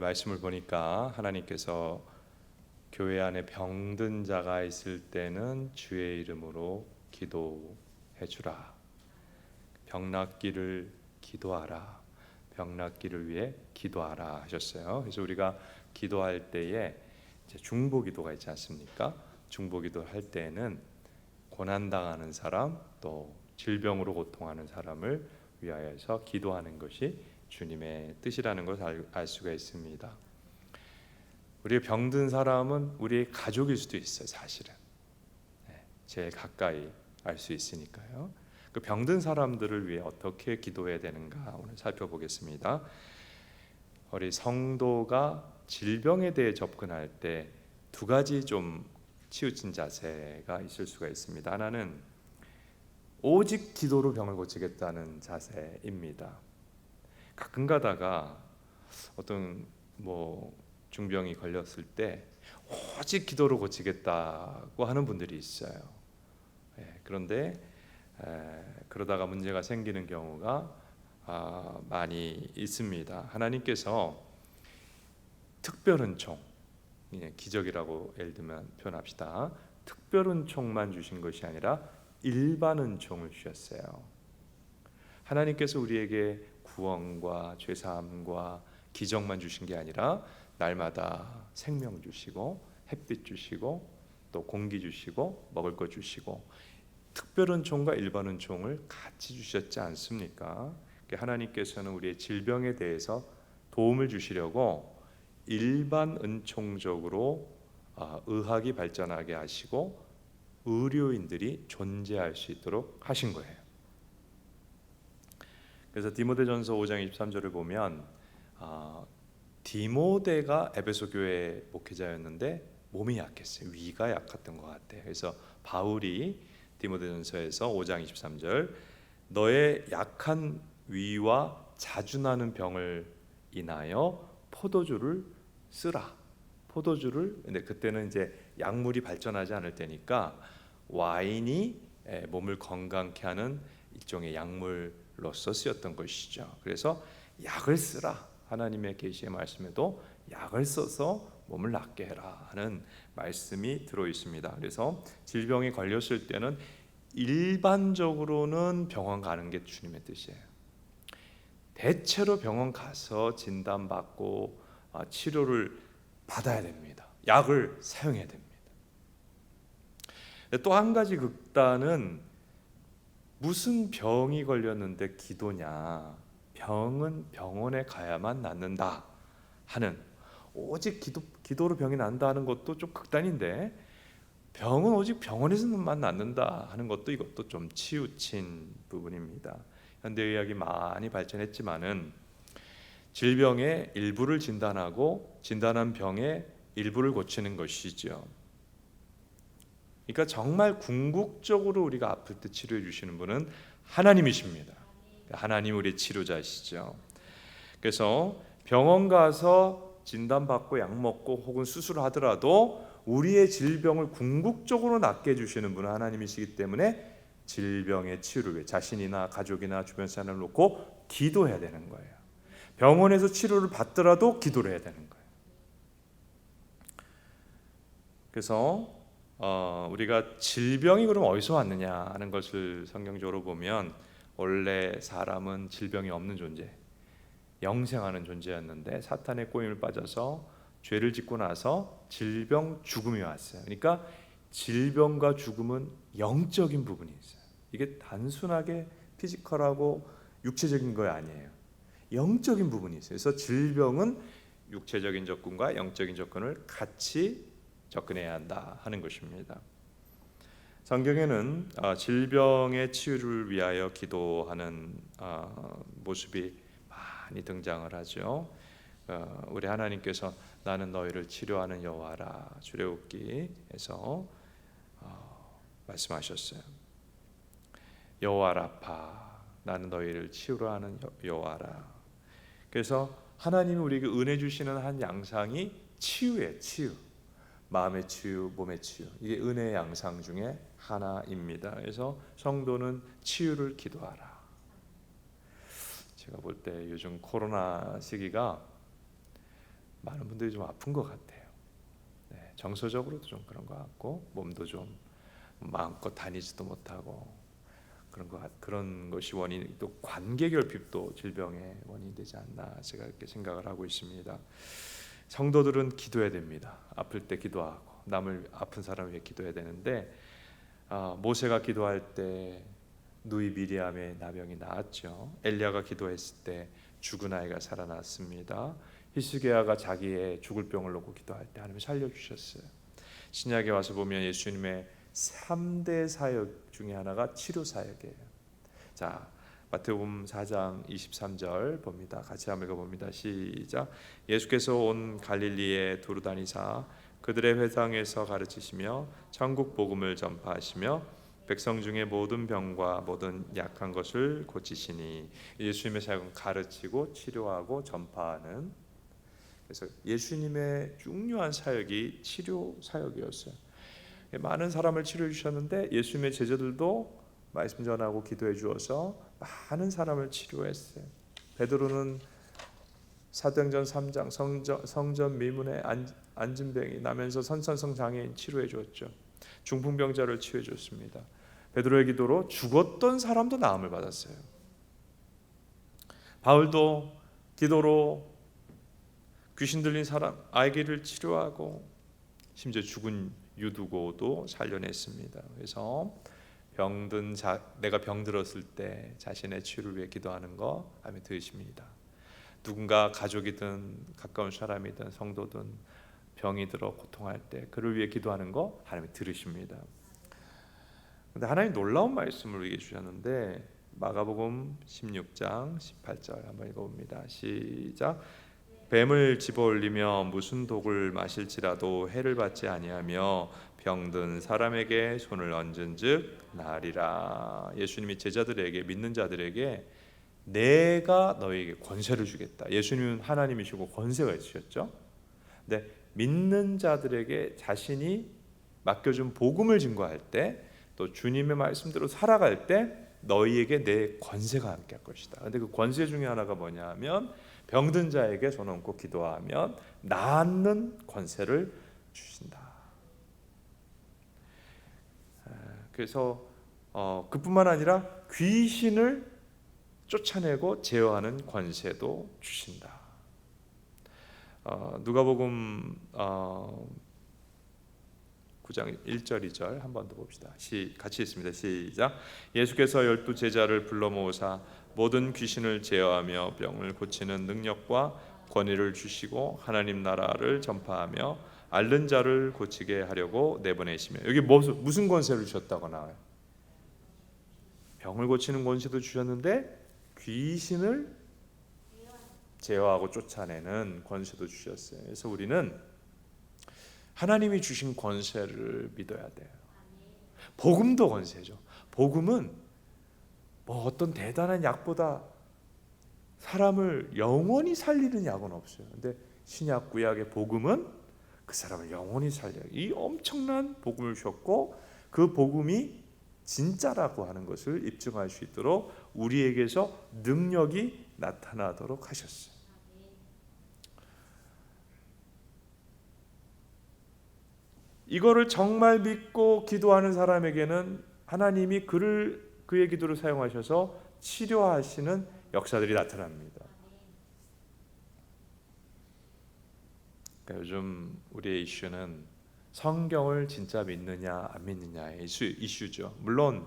말씀을 보니까 하나님께서 교회 안에 병든 자가 있을 때는 주의 이름으로 기도해 주라. 병 낫기를 기도하라. 병 낫기를 위해 기도하라 하셨어요. 그래서 우리가 기도할 때에 이제 중보기도가 있지 않습니까? 중보기도 할 때에는 고난당하는 사람 또 질병으로 고통하는 사람을 위하여서 기도하는 것이 주님의 뜻이라는 것을 알 수가 있습니다. 우리 병든 사람은 우리의 가족일 수도 있어요. 사실은 제일 가까이 알 수 있으니까요. 그 병든 사람들을 위해 어떻게 기도해야 되는가 오늘 살펴보겠습니다. 우리 성도가 질병에 대해 접근할 때 두 가지 좀 치우친 자세가 있을 수가 있습니다. 하나는 오직 기도로 병을 고치겠다는 자세입니다. 가끔 가다가 어떤 중병이 걸렸을 때 오직 기도로 고치겠다고 하는 분들이 있어요. 그런데 그러다가 문제가 생기는 경우가 많이 있습니다. 하나님께서 특별 은총, 기적이라고 예를 들면 표현합시다. 특별 은총만 주신 것이 아니라 일반 은총을 주셨어요. 하나님께서 우리에게 구원과 죄사함과 기적만 주신 게 아니라 날마다 생명 주시고 햇빛 주시고 또 공기 주시고 먹을 것 주시고 특별 은총과 일반 은총을 같이 주셨지 않습니까? 하나님께서는 우리의 질병에 대해서 도움을 주시려고 일반 은총적으로 의학이 발전하게 하시고 의료인들이 존재할 수 있도록 하신 거예요. 그래서 디모데전서 5장 23절을 보면 디모데가 에베소 교회 목회자였는데 몸이 약했어요. 위가 약했던 것 같아요. 그래서 바울이 디모데전서에서 5장 23절 너의 약한 위와 자주 나는 병을 인하여 포도주를 쓰라. 포도주를 근데 그때는 이제 약물이 발전하지 않을 때니까 와인이 몸을 건강케 하는 일종의 약물로서 쓰였던 것이죠. 그래서 약을 쓰라. 하나님의 계시의 말씀에도 약을 써서 몸을 낫게 해라 하는 말씀이 들어 있습니다. 그래서 질병이 걸렸을 때는 일반적으로는 병원 가는 게 주님의 뜻이에요. 대체로 병원 가서 진단받고 치료를 받아야 됩니다. 약을 사용해야 됩니다. 또 한 가지 극단은 무슨 병이 걸렸는데 기도냐, 병은 병원에 가야만 낫는다 하는, 오직 기도로 병이 난다 하는 것도 좀 극단인데 병은 오직 병원에서만 낫는다 하는 것도 이것도 좀 치우친 부분입니다. 현대의학이 많이 발전했지만은 질병의 일부를 진단하고 진단한 병의 일부를 고치는 것이죠. 그러니까 정말 궁극적으로 우리가 아플 때 치료해 주시는 분은 하나님이십니다. 하나님 우리의 치료자시죠. 그래서 병원 가서 진단받고 약 먹고 혹은 수술하더라도 우리의 질병을 궁극적으로 낫게 해주시는 분은 하나님이시기 때문에 질병의 치료를 자신이나 가족이나 주변 사람을 놓고 기도해야 되는 거예요. 병원에서 치료를 받더라도 기도를 해야 되는 거예요. 그래서 우리가 질병이 그럼 어디서 왔느냐 하는 것을 성경적으로 보면 원래 사람은 질병이 없는 존재, 영생하는 존재였는데 사탄의 꼬임을 빠져서 죄를 짓고 나서 질병, 죽음이 왔어요. 그러니까 질병과 죽음은 영적인 부분이 있어요. 이게 단순하게 피지컬하고 육체적인 거 아니에요. 영적인 부분이 있어요. 그래서 질병은 육체적인 접근과 영적인 접근을 같이 접근해야 한다 하는 것입니다. 성경에는 질병의 치유를 위하여 기도하는 모습이 많이 등장을 하죠. 우리 하나님께서 나는 너희를 치료하는 여호와라 출애굽기에서 말씀하셨어요. 여호와 라파, 나는 너희를 치유로 하는 여호와라. 그래서 하나님이 우리에게 은혜 주시는 한 양상이 치유예요. 치유, 마음의 치유, 몸의 치유. 이게 은혜의 양상 중에 하나입니다. 그래서 성도는 치유를 기도하라. 제가 볼 때 요즘 코로나 시기가 많은 분들이 좀 아픈 것 같아요. 네, 정서적으로도 좀 그런 것 같고 몸도 좀 마음껏 다니지도 못하고 그런 것이 원인, 또 관계 결핍도 질병의 원인이 되지 않나 제가 이렇게 생각을 하고 있습니다. 성도들은 기도해야 됩니다. 아플 때 기도하고 남을 아픈 사람을 위해 기도해야 되는데 모세가 기도할 때 누이 미리암의 나병이 나았죠. 엘리야가 기도했을 때 죽은 아이가 살아났습니다. 히스기야가 자기의 죽을 병을 놓고 기도할 때 하나님이 살려주셨어요. 신약에 와서 보면 예수님의 3대 사역 중에 하나가 치료 사역이에요. 자, 마태복음 4장 23절 봅니다. 같이 한번 읽어봅니다. 시작. 예수께서 온 갈릴리에 두루 다니사 그들의 회당에서 가르치시며 천국 복음을 전파하시며 백성 중에 모든 병과 모든 약한 것을 고치시니. 예수님의 사역은 가르치고 치료하고 전파하는, 그래서 예수님의 중요한 사역이 치료 사역이었어요. 많은 사람을 치료해 주셨는데 예수님의 제자들도 말씀 전하고 기도해 주어서 많은 사람을 치료했어요. 베드로는 사도행전 3장 성전 미문에 앉은 병이 나면서 선천성 장애인 치료해 줬죠. 중풍병자를 치료해 줬습니다. 베드로의 기도로 죽었던 사람도 나음을 받았어요. 바울도 기도로 귀신 들린 사람 아기를 치료하고 심지어 죽은 유두고도 살려냈습니다. 그래서 내가 병들었을 때 자신의 치료를 위해 기도하는 거 하나님 들으십니다. 누군가 가족이든 가까운 사람이든 성도든 병이 들어 고통할 때 그를 위해 기도하는 거 하나님이 들으십니다. 그런데 하나님 놀라운 말씀을 우리에게 주셨는데 마가복음 16장 18절 한번 읽어봅니다. 시작. 뱀을 집어올리며 무슨 독을 마실지라도 해를 받지 아니하며 병든 사람에게 손을 얹은즉 나으리라. 예수님이 제자들에게, 믿는 자들에게 내가 너에게 권세를 주겠다. 예수님은 하나님이시고 권세가 있으셨죠. 근데 믿는 자들에게 자신이 맡겨준 복음을 증거할 때, 또 주님의 말씀대로 살아갈 때 너희에게 내 권세가 함께할 것이다. 근데 그 권세 중에 하나가 뭐냐 하면 병든 자에게 손 얹고 기도하면 낫는 권세를 주신다. 그래서 그뿐만 아니라 귀신을 쫓아내고 제어하는 권세도 주신다. 누가복음 9장 1절 2절 한 번 더 봅시다. 같이 읽습니다. 시작. 예수께서 12 제자를 불러 모으사 모든 귀신을 제어하며 병을 고치는 능력과 권위를 주시고 하나님 나라를 전파하며 앓는 자를 고치게 하려고 내보내시며. 여기 무슨 권세를 주셨다고 나와요? 병을 고치는 권세도 주셨는데 귀신을 제어하고 쫓아내는 권세도 주셨어요. 그래서 우리는 하나님이 주신 권세를 믿어야 돼요. 복음도 권세죠. 복음은 뭐 어떤 대단한 약보다 사람을 영원히 살리는 약은 없어요. 근데 신약 구약의 복음은 그 사람을 영원히 살려요. 이 엄청난 복음을 주셨고 그 복음이 진짜라고 하는 것을 입증할 수 있도록 우리에게서 능력이 나타나도록 하셨어요. 이거를 정말 믿고 기도하는 사람에게는 하나님이 그의 기도를 사용하셔서 치료하시는 역사들이 나타납니다. 그러니까 요즘 우리의 이슈는 성경을 진짜 믿느냐 안 믿느냐의 이슈죠. 물론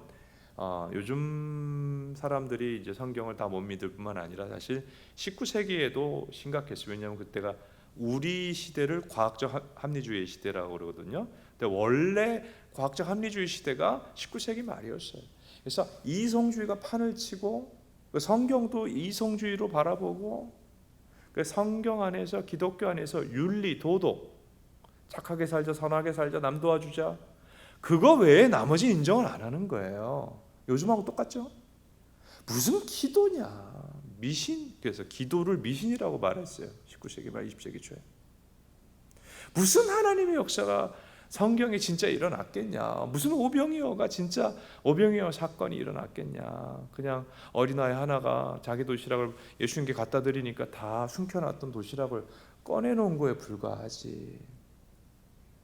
요즘 사람들이 이제 성경을 다 못 믿을 뿐만 아니라 사실 19세기에도 심각했어요. 왜냐하면 그때가 우리 시대를 과학적 합리주의 시대라고 그러거든요. 근데 원래 과학적 합리주의 시대가 19세기 말이었어요. 그래서 이성주의가 판을 치고 성경도 이성주의로 바라보고 성경 안에서 기독교 안에서 윤리, 도덕, 착하게 살자, 선하게 살자, 남 도와주자, 그거 외에 나머지 인정을 안 하는 거예요. 요즘하고 똑같죠? 무슨 기도냐, 미신. 그래서 기도를 미신이라고 말했어요. 19세기 말 20세기 초에. 무슨 하나님의 역사가 성경에 진짜 일어났겠냐, 무슨 오병이어가 진짜 오병이어 사건이 일어났겠냐. 그냥 어린아이 하나가 자기 도시락을 예수님께 갖다 드리니까 다 숨겨놨던 도시락을 꺼내놓은 거에 불과하지.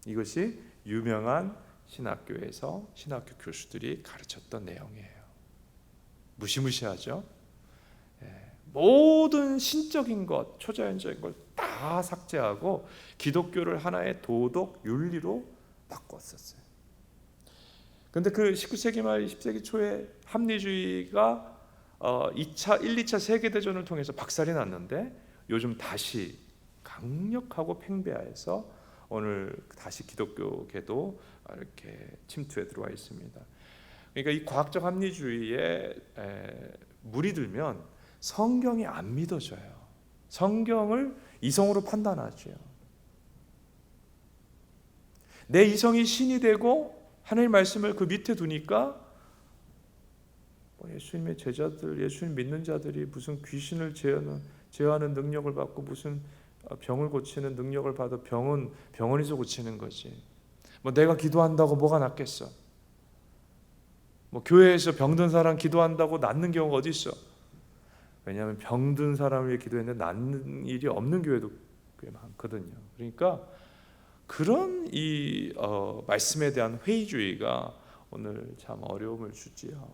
이것이 유명한 신학교에서 신학교 교수들이 가르쳤던 내용이에요. 무시무시하죠? 모든 신적인 것, 초자연적인 걸 다 삭제하고 기독교를 하나의 도덕, 윤리로 바꿨었어요. 그런데 그 19세기 말 20세기 초에 합리주의가 1, 2차 세계대전을 통해서 박살이 났는데 요즘 다시 강력하고 팽배해서 오늘 다시 기독교계도 이렇게 침투해 들어와 있습니다. 그러니까 이 과학적 합리주의에 물이 들면 성경이 안 믿어져요. 성경을 이성으로 판단하죠. 내 이성이 신이 되고 하나님의 말씀을 그 밑에 두니까 예수님의 제자들, 예수님 믿는 자들이 무슨 귀신을 제어하는 능력을 받고 무슨 병을 고치는 능력을 받아 병은 병원에서 고치는 거지. 내가 기도한다고 뭐가 낫겠어? 교회에서 병든 사람 기도한다고 낫는 경우가 어디 있어? 왜냐하면 병든 사람을 위해 기도했는데 낫는 일이 없는 교회도 꽤 많거든요. 그러니까 그런 이 말씀에 대한 회의주의가 오늘 참 어려움을 주지요.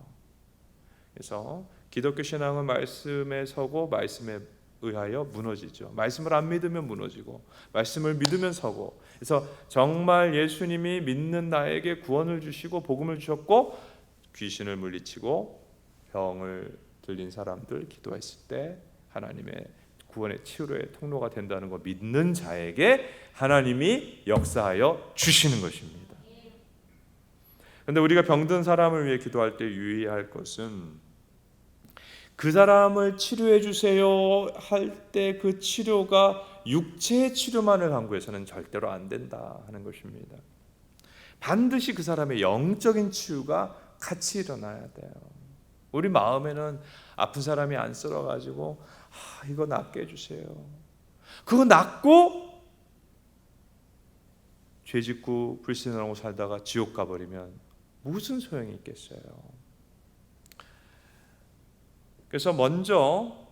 그래서 기독교 신앙은 말씀에 서고 말씀에 의하여 무너지죠. 말씀을 안 믿으면 무너지고 말씀을 믿으면 서고. 그래서 정말 예수님이 믿는 나에게 구원을 주시고 복음을 주셨고 귀신을 물리치고 병을 들린 사람들 기도했을 때 하나님의 구원의 치유의 통로가 된다는 거 믿는 자에게 하나님이 역사하여 주시는 것입니다. 그런데 우리가 병든 사람을 위해 기도할 때 유의할 것은 그 사람을 치료해 주세요 할 때 그 치료가 육체의 치료만을 강구해서는 절대로 안 된다 하는 것입니다. 반드시 그 사람의 영적인 치유가 같이 일어나야 돼요. 우리 마음에는 아픈 사람이 안 썰어가지고 이거 낫게 해주세요. 그거 낫고 죄 짓고 불신하고 살다가 지옥 가버리면 무슨 소용이 있겠어요. 그래서 먼저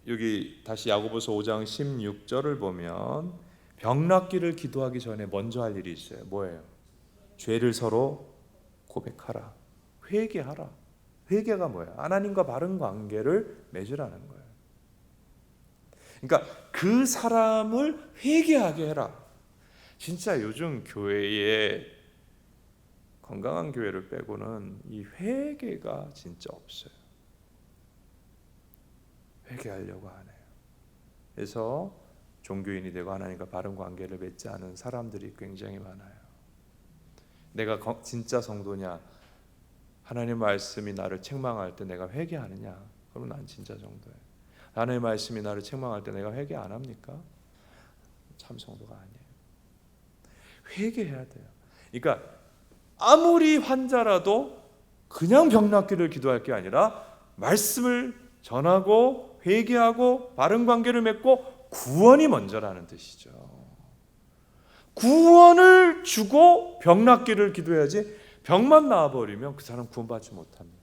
여기 다시 야고보서 5장 16절을 보면 병 낫기를 기도하기 전에 먼저 할 일이 있어요. 뭐예요? 죄를 서로 고백하라. 회개하라. 회개가 뭐야? 하나님과 바른 관계를 맺으라는 거예요. 그러니까 그 사람을 회개하게 해라. 진짜 요즘 교회에 건강한 교회를 빼고는 이 회개가 진짜 없어요. 회개하려고 하네요. 그래서 종교인이 되고 하나님과 바른 관계를 맺지 않은 사람들이 굉장히 많아요. 내가 진짜 성도냐? 하나님의 말씀이 나를 책망할 때 내가 회개하느냐? 그럼 난 진짜 정도예요. 하나님의 말씀이 나를 책망할 때 내가 회개 안 합니까? 참 성도가 아니에요. 회개해야 돼요. 그러니까 아무리 환자라도 그냥 병 낫기를 기도할 게 아니라 말씀을 전하고 회개하고 바른 관계를 맺고 구원이 먼저라는 뜻이죠. 구원을 주고 병 낫기를 기도해야지 병만 나아버리면 그 사람 구원받지 못합니다.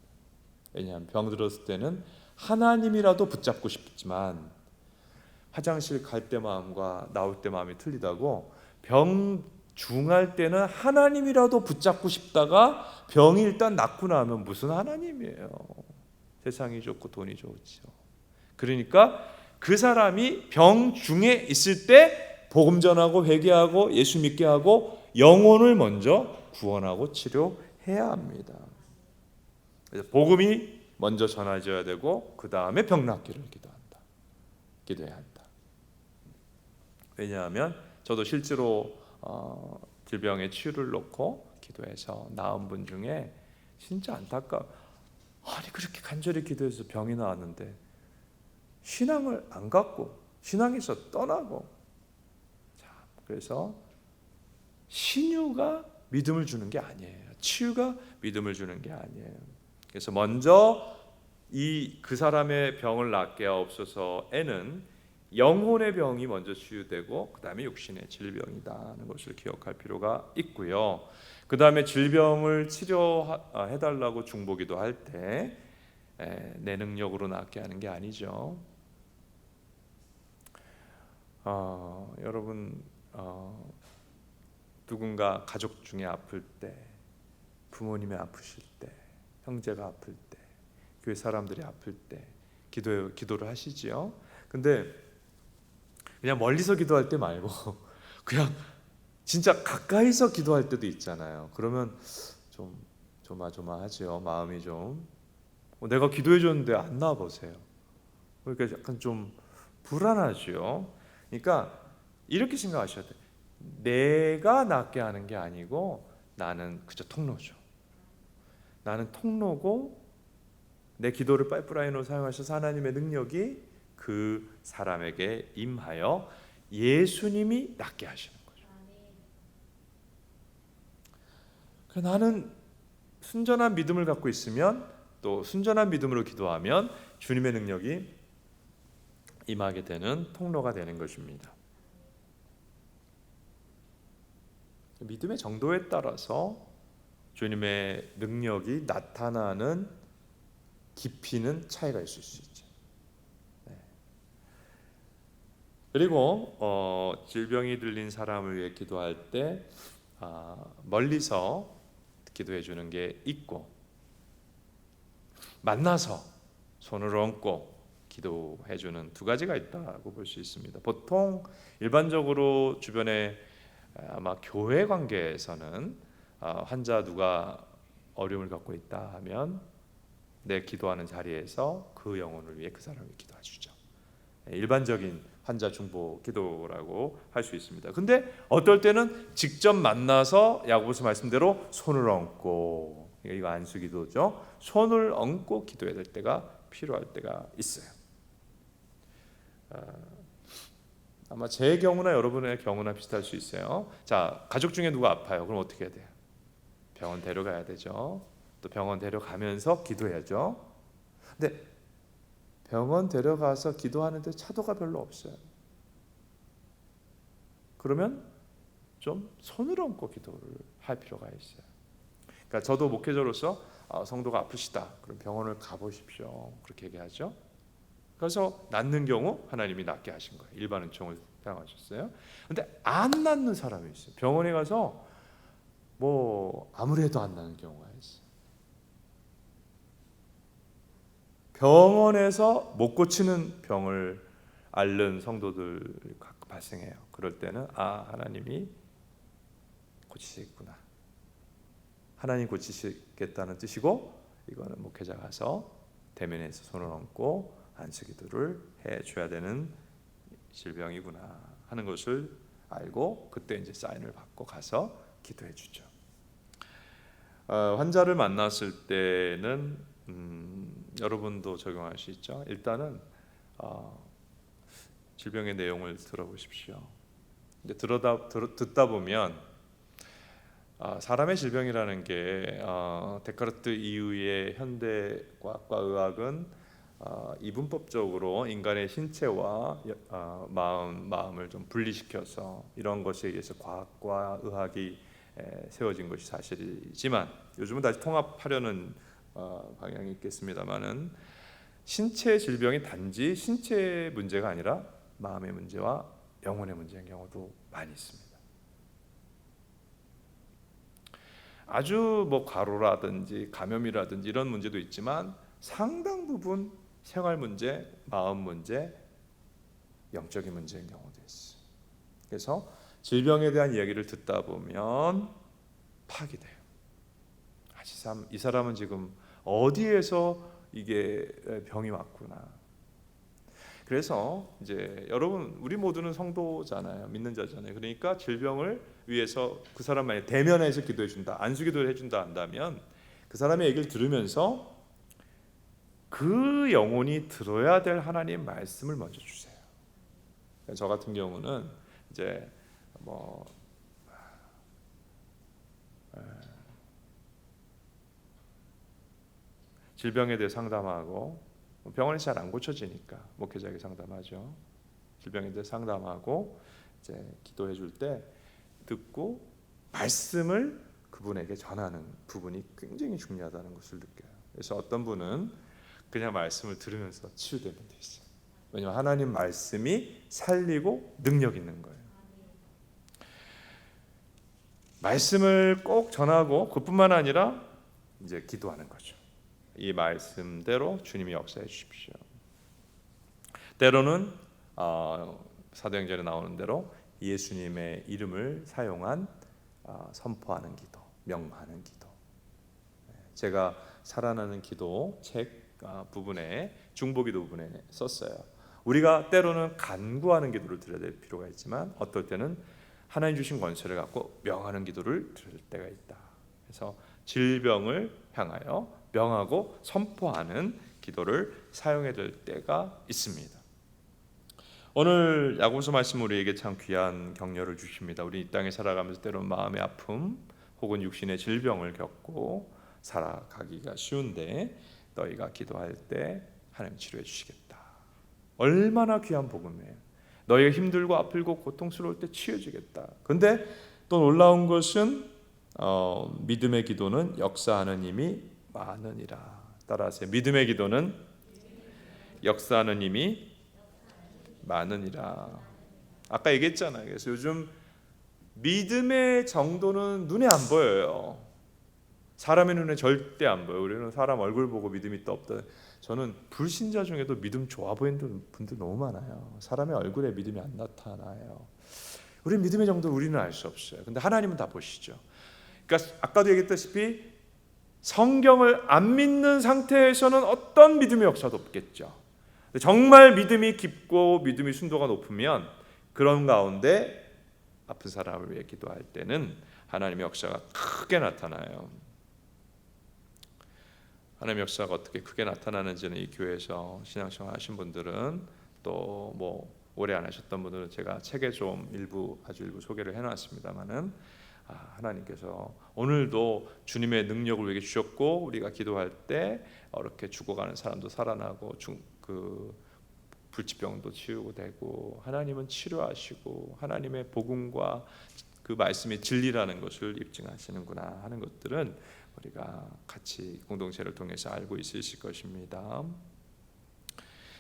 왜냐하면 병 들었을 때는 하나님이라도 붙잡고 싶지만 화장실 갈 때 마음과 나올 때 마음이 틀리다고 병 중할 때는 하나님이라도 붙잡고 싶다가 병이 일단 낫고 나면 무슨 하나님이에요. 세상이 좋고 돈이 좋죠. 그러니까 그 사람이 병 중에 있을 때 복음 전하고 회개하고 예수 믿게 하고 영혼을 먼저 구원하고 치료해야 합니다. 그래서 복음이 먼저 전해져야 되고 그 다음에 병 낫기를 기도해야 한다. 왜냐하면 저도 실제로 질병의 치유를 놓고 기도해서 나은 분 중에 진짜 아니 그렇게 간절히 기도해서 병이 나았는데 신앙을 안 갖고 신앙에서 떠나고 그래서 신유가 믿음을 주는 게 아니에요. 치유가 믿음을 주는 게 아니에요. 그래서 먼저 그 사람의 병을 낫게 하옵소서에는 영혼의 병이 먼저 치유되고 그 다음에 육신의 질병이다 하는 것을 기억할 필요가 있고요. 그 다음에 질병을 치료해달라고 중보기도 할 때 내 능력으로 낫게 하는 게 아니죠. 여러분 누군가 가족 중에 아플 때, 부모님이 아프실 때, 형제가 아플 때, 교회 사람들이 아플 때 기도를 하시지요. 근데 그냥 멀리서 기도할 때 말고 그냥 진짜 가까이서 기도할 때도 있잖아요. 그러면 좀 조마조마하죠. 마음이 좀 내가 기도해 줬는데 안 나와 보세요. 그러니까 약간 좀 불안하죠. 그러니까 이렇게 생각하셔야 돼요. 내가 낫게 하는 게 아니고 나는 그저 통로죠. 나는 통로고 내 기도를 파이프라인으로 사용하셔서 하나님의 능력이 그 사람에게 임하여 예수님이 낫게 하시는 거죠. 나는 순전한 믿음을 갖고 있으면, 또 순전한 믿음으로 기도하면 주님의 능력이 임하게 되는 통로가 되는 것입니다. 믿음의 정도에 따라서 주님의 능력이 나타나는 깊이는 차이가 있을 수 있죠. 그리고 질병이 들린 사람을 위해 기도할 때 멀리서 기도해 주는 게 있고, 만나서 손을 얹고 기도해 주는 두 가지가 있다고 볼 수 있습니다. 보통 일반적으로 주변에 아마 교회 관계에서는 환자 누가 어려움을 갖고 있다 하면 내 기도하는 자리에서 그 영혼을 위해 그 사람을 기도해 주죠. 일반적인 환자 중보 기도라고 할 수 있습니다. 근데 어떨 때는 직접 만나서 야고보서 말씀대로 손을 얹고, 이거 안수 기도죠. 손을 얹고 기도해야 될 때가 필요할 때가 있어요. 아마 제 경우나 여러분의 경우나 비슷할 수 있어요. 자, 가족 중에 누가 아파요. 그럼 어떻게 해야 돼요? 병원 데려가야 되죠. 또 병원 데려가면서 기도해야죠. 근데 병원 데려가서 기도하는데 차도가 별로 없어요. 그러면 좀 손을 얹고 기도를 할 필요가 있어요. 그러니까 저도 목회자로서 성도가 아프시다, 그럼 병원을 가보십시오, 그렇게 얘기하죠. 그래서 낫는 경우 하나님이 낫게 하신 거예요. 일반 은총을 사용하셨어요. 근데 안 낫는 사람이 있어요. 병원에 가서 뭐 아무래도 안 나는 경우가 있어요. 병원에서 못 고치는 병을 앓는 성도들 가끔 발생해요. 그럴 때는 하나님이 고치시겠구나, 하나님 고치시겠다는 뜻이고, 이거는 목회자 가서 대면에서 손을 얹고 안수기도를 해줘야 되는 질병이구나 하는 것을 알고, 그때 이제 사인을 받고 가서 기도해 주죠. 환자를 만났을 때는 여러분도 적용할 수 있죠. 일단은 질병의 내용을 들어보십시오. 근데 듣다 보면 사람의 질병이라는 게 데카르트 이후의 현대과학과 의학은 이분법적으로 인간의 신체와 마음을 좀 분리시켜서 이런 것에 의해서 과학과 의학이 세워진 것이 사실이지만, 요즘은 다시 통합하려는 방향이 있겠습니다만은, 신체 질병이 단지 신체 문제가 아니라 마음의 문제와 영혼의 문제인 경우도 많이 있습니다. 아주 뭐 과로라든지 감염이라든지 이런 문제도 있지만, 상당 부분 생활 문제, 마음 문제, 영적인 문제인 경우도 있어요. 그래서 질병에 대한 이야기를 듣다 보면 파악이 돼요. 이 사람은 지금 어디에서 이게 병이 왔구나. 그래서 이제 여러분, 우리 모두는 성도잖아요. 믿는 자잖아요. 그러니까 질병을 위해서 그 사람 만약에 대면해서 기도해 준다, 안수기도를 해준다 한다면, 그 사람의 얘기를 들으면서 그 영혼이 들어야 될 하나님 말씀을 먼저 주세요. 저 같은 경우는 이제 질병에 대해 상담하고, 병원에서 잘 안 고쳐지니까 목회자에게 상담하죠. 질병에 대해 상담하고 이제 기도해 줄 때 듣고 말씀을 그분에게 전하는 부분이 굉장히 중요하다는 것을 느껴요. 그래서 어떤 분은 그냥 말씀을 들으면서 치유된 분도 있어요. 왜냐하면 하나님 말씀이 살리고 능력 있는 거예요. 말씀을 꼭 전하고 그뿐만 아니라 이제 기도하는 거죠. 이 말씀대로 주님이 역사해 주십시오. 때로는 사도행전에 나오는 대로 예수님의 이름을 사용한 선포하는 기도, 명하는 기도. 제가 살아나는 기도 책 부분에 중보기도 부분에 썼어요. 우리가 때로는 간구하는 기도를 드려야 될 필요가 있지만 어떨 때는 하나님 주신 권세를 갖고 명하는 기도를 드릴 때가 있다. 그래서 질병을 향하여 명하고 선포하는 기도를 사용해야 될 때가 있습니다. 오늘 야고보서 말씀 우리에게 참 귀한 격려를 주십니다. 우리 이 땅에 살아가면서 때로는 마음의 아픔 혹은 육신의 질병을 겪고 살아가기가 쉬운데 너희가 기도할 때 하나님 치료해 주시겠다. 얼마나 귀한 복음이에요. 너희가 힘들고 아프고 고통스러울 때 치유해주겠다. 근데 또 놀라운 것은 믿음의 기도는 역사하는 힘이 많으니라. 따라하세요. 믿음의 기도는 역사하는 힘이 많으니라. 아까 얘기했잖아요. 그래서 요즘 믿음의 정도는 눈에 안 보여요. 사람의 눈에 절대 안 보여요. 우리는 사람 얼굴 보고 믿음이 있다 없다. 저는 불신자 중에도 믿음 좋아 보이는 분들 너무 많아요. 사람의 얼굴에 믿음이 안 나타나요. 우리 믿음의 정도 우리는 알 수 없어요. 근데 하나님은 다 보시죠. 그러니까 아까도 얘기했다시피 성경을 안 믿는 상태에서는 어떤 믿음의 역사도 없겠죠. 정말 믿음이 깊고 믿음의 순도가 높으면 그런 가운데 아픈 사람을 위해 기도할 때는 하나님의 역사가 크게 나타나요. 하나님의 역사가 어떻게 크게 나타나는지는 이 교회에서 신앙생활 하신 분들은 또 뭐 오래 안 하셨던 분들은 제가 책에 좀 아주 일부 소개를 해놨습니다만은 하나님께서 오늘도 주님의 능력을 우리에게 주셨고 우리가 기도할 때 이렇게 죽어가는 사람도 살아나고 그 불치병도 치유고 되고 하나님은 치료하시고 하나님의 복음과 그 말씀이 진리라는 것을 입증하시는구나 하는 것들은 우리가 같이 공동체를 통해서 알고 있으실 것입니다.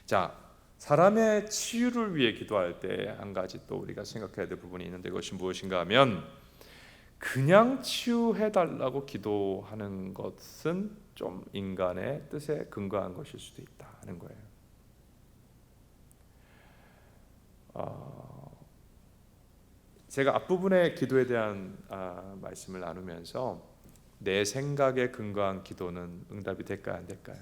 자, 사람의 치유를 위해 기도할 때 한 가지 또 우리가 생각해야 될 부분이 있는데 그것이 무엇인가 하면 그냥 치유해달라고 기도하는 것은 좀 인간의 뜻에 근거한 것일 수도 있다 하는 거예요. 제가 앞부분의 기도에 대한 말씀을 나누면서 내 생각에 근거한 기도는 응답이 될까요? 안 될까요?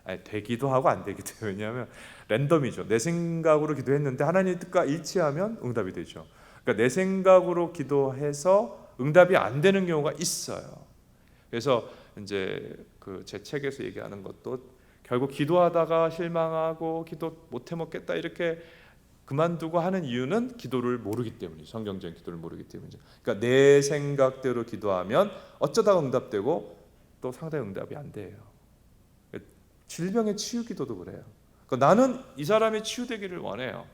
아니, 되기도 하고 안 되기도 해요. 왜냐하면 랜덤이죠. 내 생각으로 기도했는데 하나님의 뜻과 일치하면 응답이 되죠. 그러니까 내 생각으로 기도해서 응답이 안 되는 경우가 있어요. 그래서 이제 그 제 책에서 얘기하는 것도 결국 기도하다가 실망하고 기도 못 해먹겠다 이렇게 그만두고 하는 이유는 기도를 모르기 때문이에요. 성경적인 기도를 모르기 때문이죠. 그러니까 내 생각대로 기도하면 어쩌다가 응답되고 또 상당히 응답이 안 돼요. 질병의 치유 기도도 그래요. 그러니까 나는 이 사람이 치유되기를 원해요.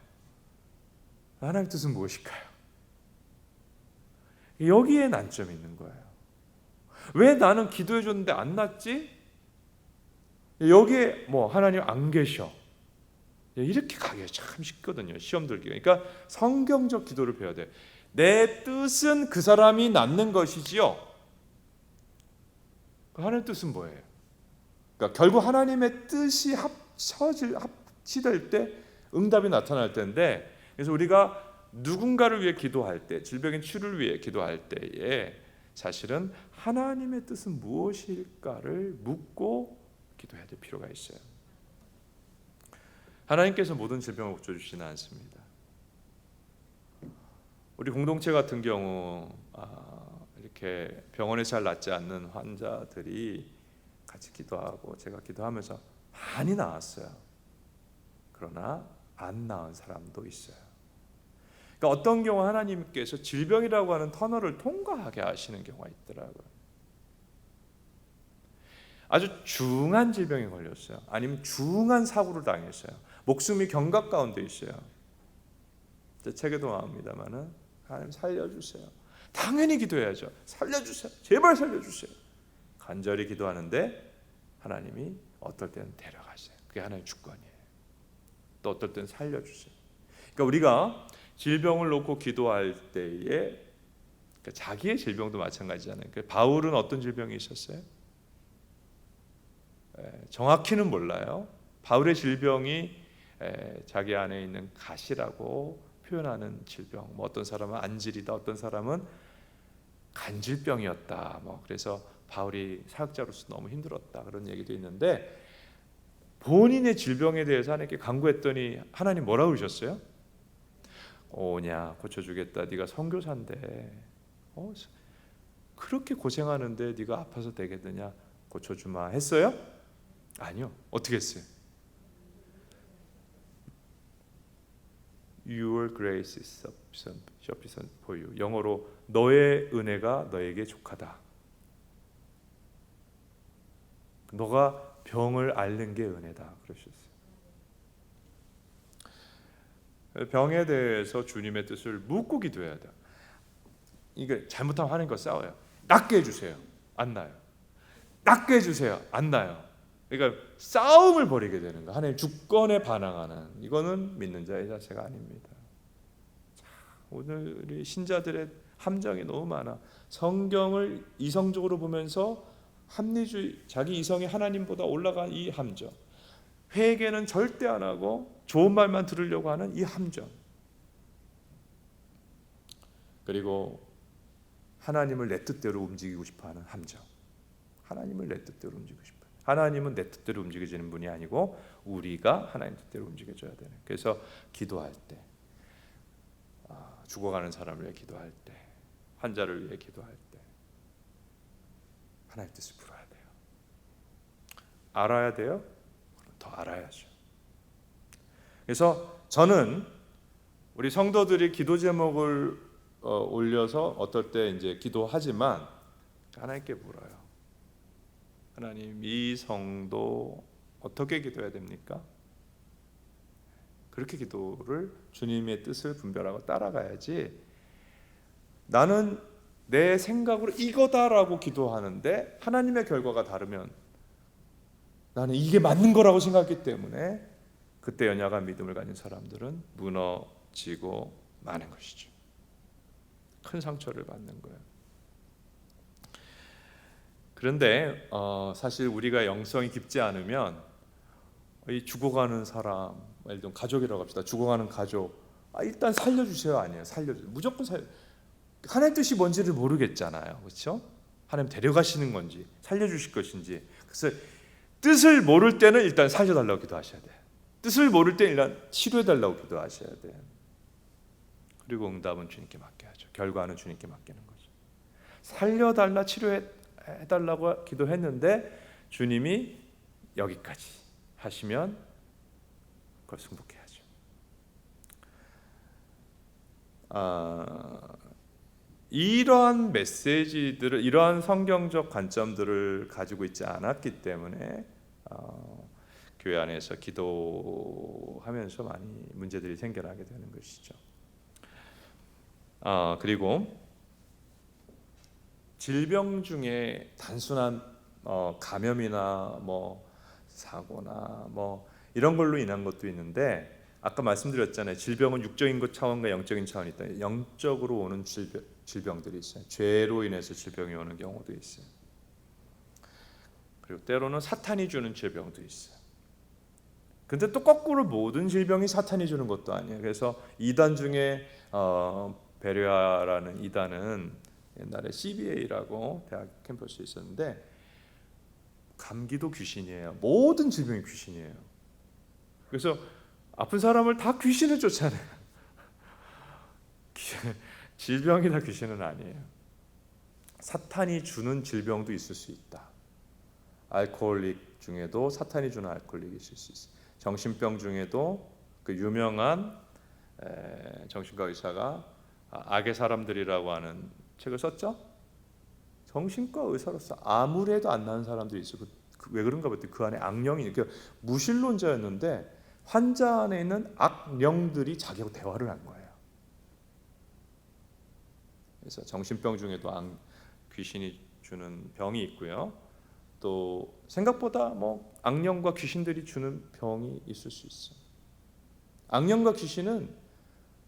하나님의 뜻은 무엇일까요? 여기에 난점이 있는 거예요. 왜 나는 기도해 줬는데 안 낫지? 여기에 뭐 하나님 안 계셔. 이렇게 가기가 참 쉽거든요. 시험 들기가. 그러니까 성경적 기도를 배워야 돼요. 내 뜻은 그 사람이 낫는 것이지요. 하나님의 뜻은 뭐예요? 그러니까 결국 하나님의 뜻이 합치될 때 응답이 나타날 텐데 그래서 우리가 누군가를 위해 기도할 때 질병의 치유를 위해 기도할 때에 사실은 하나님의 뜻은 무엇일까를 묻고 기도해야 될 필요가 있어요. 하나님께서 모든 질병을 고쳐주시지는 않습니다. 우리 공동체 같은 경우 이렇게 병원에 잘 낫지 않는 환자들이 같이 기도하고 제가 기도하면서 많이 나았어요. 그러나 안 나은 사람도 있어요. 그러니까 어떤 경우 하나님께서 질병이라고 하는 터널을 통과하게 하시는 경우가 있더라고요. 아주 중한 질병에 걸렸어요. 아니면 중한 사고를 당했어요. 목숨이 경각 가운데 있어요. 제 책에도 나옵니다만은 하나님 살려주세요. 당연히 기도해야죠. 살려주세요. 제발 살려주세요. 간절히 기도하는데 하나님이 어떨 때는 데려가세요. 그게 하나님의 주권이에요. 또 어떨 때는 살려주세요. 그러니까 우리가 질병을 놓고 기도할 때에 그러니까 자기의 질병도 마찬가지잖아요. 그러니까 바울은 어떤 질병이 있었어요? 정확히는 몰라요. 바울의 질병이 자기 안에 있는 가시라고 표현하는 질병. 뭐 어떤 사람은 안질이다, 어떤 사람은 간질병이었다. 뭐 그래서 바울이 사역자로서 너무 힘들었다 그런 얘기도 있는데 본인의 질병에 대해서 하나님께 간구했더니 하나님 뭐라고 그러셨어요? 오냐 고쳐주겠다. 네가 선교사인데 그렇게 고생하는데 네가 아파서 되겠느냐 고쳐주마 했어요? 아니요. 어떻게 했어요? Your grace is sufficient for you. 영어로 너의 은혜가 너에게 족하다. 너가 병을 앓는 게 은혜다 그러셨어요. 병에 대해서 주님의 뜻을 묻고 기도해야 돼. 이게 잘못하면 하나님과 싸워요. 낫게 해주세요. 안 나요. 낫게 해주세요. 안 나요. 그러니까 싸움을 벌이게 되는 거. 하나님 주권에 반항하는 이거는 믿는 자의 자세가 아닙니다. 오늘 우리 신자들의 함정이 너무 많아. 성경을 이성적으로 보면서 합리주의, 자기 이성이 하나님보다 올라간 이 함정. 회개는 절대 안 하고 좋은 말만 들으려고 하는 이 함정. 그리고 하나님을 내 뜻대로 움직이고 싶어하는 함정. 하나님을 내 뜻대로 움직이고 싶어요. 하나님은 내 뜻대로 움직여지는 분이 아니고 우리가 하나님 뜻대로 움직여줘야 되는. 그래서 기도할 때, 죽어가는 사람을 위해 기도할 때, 환자를 위해 기도할 때 하나님의 뜻을 풀어야 돼요. 알아야 돼요? 더 알아야죠. 그래서 저는 우리 성도들이 기도 제목을 올려서 어떨 때 이제 기도하지만 하나님께 물어요. 하나님, 이 성도 어떻게 기도해야 됩니까? 그렇게 기도를 주님의 뜻을 분별하고 따라가야지. 나는 내 생각으로 이거다라고 기도하는데 하나님의 결과가 다르면 나는 이게 맞는 거라고 생각했기 때문에 그때 연약한 믿음을 가진 사람들은 무너지고 마는 것이죠. 큰 상처를 받는 거예요. 그런데 사실 우리가 영성이 깊지 않으면 이 죽어가는 사람, 예를 들면 가족이라고 합시다. 죽어가는 가족, 일단 살려주세요 아니에요. 살려주세요. 무조건 하나님 뜻이 뭔지를 모르겠잖아요. 그렇죠? 하나님 데려가시는 건지 살려주실 것인지. 그래서 뜻을 모를 때는 일단 살려달라고 기도하셔야 돼요. 뜻을 모를 때는 일단 치료해달라고 기도하셔야 돼요. 그리고 응답은 주님께 맡겨야죠. 결과는 주님께 맡기는 거죠. 살려달라, 치료해달라고 기도했는데 주님이 여기까지 하시면 그걸 승복해야죠. 이러한 메시지들을, 이러한 성경적 관점들을 가지고 있지 않았기 때문에 교회 안에서 기도하면서 많이 문제들이 생겨나게 되는 것이죠. 그리고 질병 중에 단순한 감염이나 뭐 사고나 뭐 이런 걸로 인한 것도 있는데, 아까 말씀드렸잖아요. 질병은 육적인 것 차원과 영적인 차원이 있다. 영적으로 오는 질병들이 있어요. 죄로 인해서 질병이 오는 경우도 있어요. 그리고 때로는 사탄이 주는 질병도 있어요. 근데 또 거꾸로 모든 질병이 사탄이 주는 것도 아니에요. 그래서 이단 중에 베레아라는 이단은 옛날에 CBA라고 대학 캠퍼스에 있었는데 감기도 귀신이에요. 모든 질병이 귀신이에요. 그래서 아픈 사람을 다 귀신을 쫓아내요. 질병이 다 귀신은 아니에요. 사탄이 주는 질병도 있을 수 있다. 알코올릭 중에도 사탄이 주는 알코올릭이 있을 수 있어요. 정신병 중에도 그 유명한 정신과 의사가 악의 사람들이라고 하는 책을 썼죠. 정신과 의사로서 아무리 해도 안 나는 사람들이 있어요. 왜 그런가 봤더니 그 안에 악령이, 무신론자였는데 환자 안에 있는 악령들이 자기하고 대화를 한 거예요. 그래서 정신병 중에도 귀신이 주는 병이 있고요. 또 생각보다 뭐 악령과 귀신들이 주는 병이 있을 수 있어요. 악령과 귀신은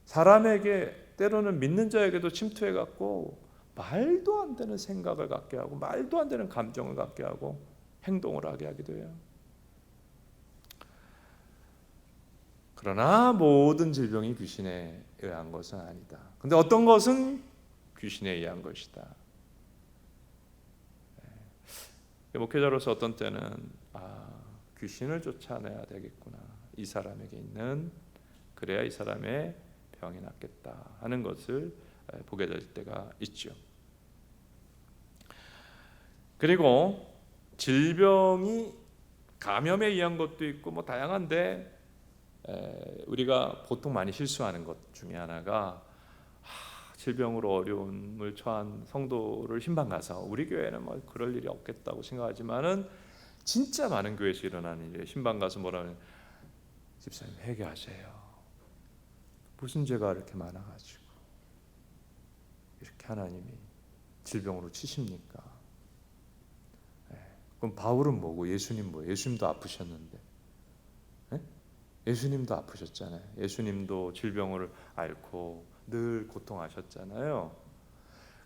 사람에게 때로는 믿는 자에게도 침투해 갖고 말도 안 되는 생각을 갖게 하고 말도 안 되는 감정을 갖게 하고 행동을 하게 하기도 해요. 그러나 모든 질병이 귀신에 의한 것은 아니다. 근데 어떤 것은 귀신에 의한 것이다. 목회자로서 어떤 때는 귀신을 쫓아내야 되겠구나. 이 사람에게 있는, 그래야 이 사람의 병이 낫겠다 하는 것을 보게 될 때가 있죠. 그리고 질병이 감염에 의한 것도 있고 뭐 다양한데, 우리가 보통 많이 실수하는 것 중에 하나가 질병으로 어려움을 처한 성도를 신방 가서, 우리 교회는 뭐 그럴 일이 없겠다고 생각하지만은 진짜 많은 교회에서 일어나는 일이에요. 신방 가서 뭐라면, 집사님 회개하세요. 무슨 죄가 이렇게 많아가지고 이렇게 하나님이 질병으로 치십니까? 그럼 바울은 뭐고 예수님 뭐예요? 예수님도 아프셨는데, 예수님도 아프셨잖아요. 예수님도 질병을 앓고 늘 고통하셨잖아요.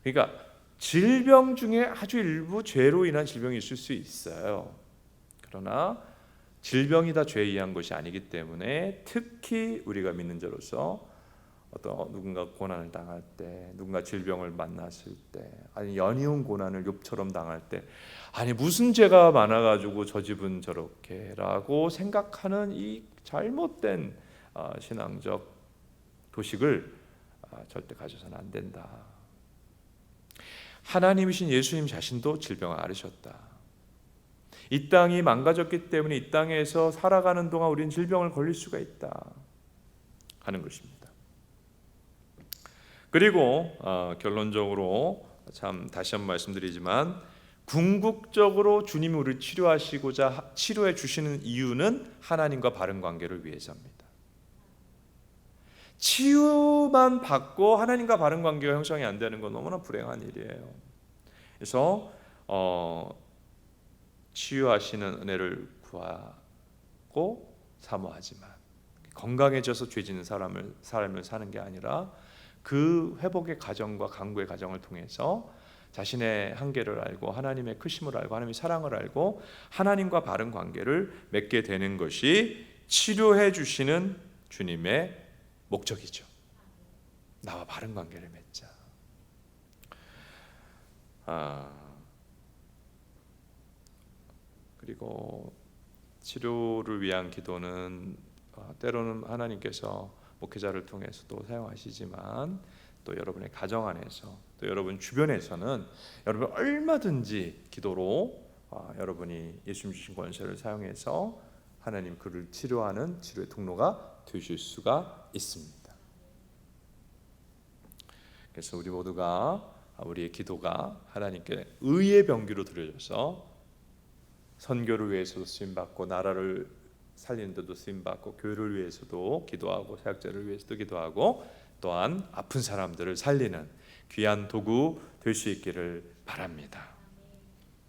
그러니까 질병 중에 아주 일부 죄로 인한 질병이 있을 수 있어요. 그러나 질병이 다 죄에 의한 것이 아니기 때문에, 특히 우리가 믿는 자로서 어떤 누군가 고난을 당할 때, 누군가 질병을 만났을 때, 아니 연이은 고난을 욥처럼 당할 때, 아니 무슨 죄가 많아가지고 저 집은 저렇게라고 생각하는 이 잘못된 신앙적 도식을 절대 가져서는 안 된다. 하나님이신 예수님 자신도 질병을 앓으셨다. 이 땅이 망가졌기 때문에 이 땅에서 살아가는 동안 우리는 질병을 걸릴 수가 있다 하는 것입니다. 그리고 결론적으로 참 다시 한번 말씀드리지만, 궁극적으로 주님이 우리를 치료하시고자 치료해 주시는 이유는 하나님과 바른 관계를 위해서입니다. 치유만 받고 하나님과 바른 관계가 형성이 안 되는 건 너무나 불행한 일이에요. 그래서 치유하시는 은혜를 구하고 사모하지만, 건강해져서 죄 짓는 삶을 사는 게 아니라 그 회복의 과정과 강구의 과정을 통해서 자신의 한계를 알고 하나님의 크심을 알고 하나님의 사랑을 알고 하나님과 바른 관계를 맺게 되는 것이 치료해 주시는 주님의 목적이죠. 나와 바른 관계를 맺자. 그리고 치료를 위한 기도는 때로는 하나님께서 목회자를 통해서도 사용하시지만, 또 여러분의 가정 안에서, 또 여러분 주변에서는 여러분 얼마든지 기도로 여러분이 예수님 주신 권세를 사용해서 하나님 그를 치료하는 치료의 통로가 되실 수가 있습니다. 그래서 우리 모두가, 우리의 기도가 하나님께 의의 병기로 드려져서 선교를 위해서도 쓰임받고, 나라를 살리는 데도 쓰임받고, 교회를 위해서도 기도하고, 사역자를 위해서도 기도하고, 또한 아픈 사람들을 살리는 귀한 도구 될 수 있기를 바랍니다.